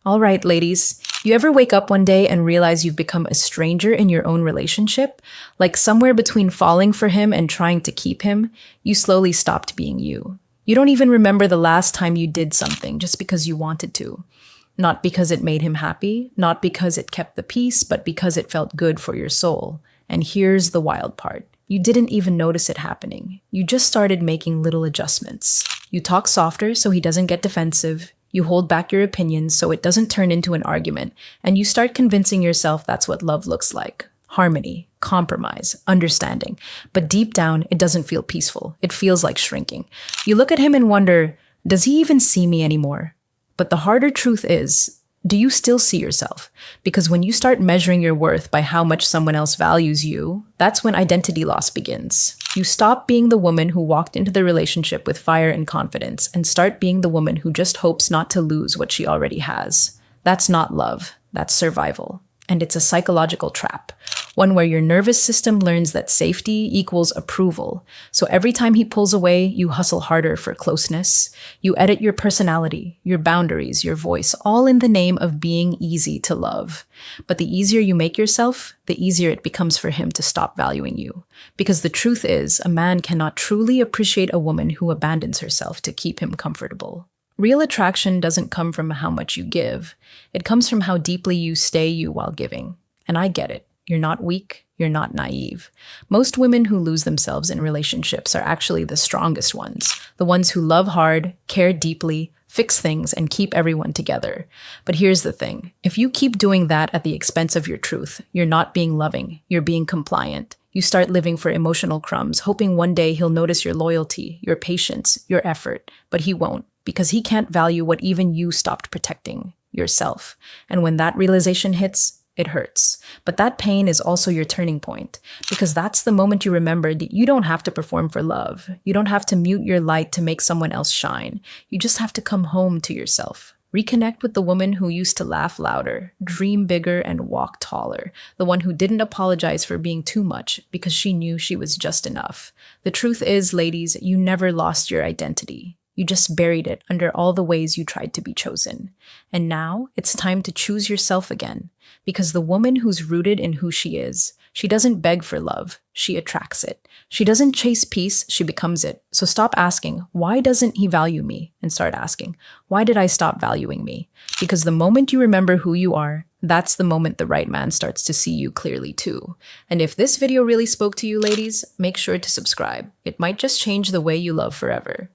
All right, ladies. You ever wake up one day and realize you've become a stranger in your own relationship? Like somewhere between falling for him and trying to keep him, you slowly stopped being you. You don't even remember the last time you did something just because you wanted to. Not because it made him happy, not because it kept the peace, but because it felt good for your soul. And here's the wild part. You didn't even notice it happening. You just started making little adjustments. You talk softer so he doesn't get defensive. You hold back your opinions so it doesn't turn into an argument. And you start convincing yourself that's what love looks like. Harmony, compromise, understanding. But deep down, it doesn't feel peaceful. It feels like shrinking. You look at him and wonder, does he even see me anymore? But the harder truth is, do you still see yourself? Because when you start measuring your worth by how much someone else values you, that's when identity loss begins. You stop being the woman who walked into the relationship with fire and confidence and start being the woman who just hopes not to lose what she already has. That's not love. That's survival. And it's a psychological trap. One where your nervous system learns that safety equals approval. So every time he pulls away, you hustle harder for closeness. You edit your personality, your boundaries, your voice, all in the name of being easy to love. But the easier you make yourself, the easier it becomes for him to stop valuing you. Because the truth is, a man cannot truly appreciate a woman who abandons herself to keep him comfortable. Real attraction doesn't come from how much you give. It comes from how deeply you stay you while giving. And I get it. You're not weak. You're not naive. Most women who lose themselves in relationships are actually the strongest ones. The ones who love hard, care deeply, fix things, and keep everyone together. But here's the thing. If you keep doing that at the expense of your truth, you're not being loving. You're being compliant. You start living for emotional crumbs, hoping one day he'll notice your loyalty, your patience, your effort. But he won't. Because he can't value what even you stopped protecting, yourself. And when that realization hits, it hurts. But that pain is also your turning point, because that's the moment you remember that you don't have to perform for love. You don't have to mute your light to make someone else shine. You just have to come home to yourself. Reconnect with the woman who used to laugh louder, dream bigger, and walk taller. The one who didn't apologize for being too much because she knew she was just enough. The truth is, ladies, you never lost your identity. You just buried it under all the ways you tried to be chosen. And now it's time to choose yourself again. Because the woman who's rooted in who she is, she doesn't beg for love, she attracts it. She doesn't chase peace, she becomes it. So stop asking, why doesn't he value me? And start asking, why did I stop valuing me? Because the moment you remember who you are, that's the moment the right man starts to see you clearly too. And if this video really spoke to you, ladies, make sure to subscribe. It might just change the way you love forever.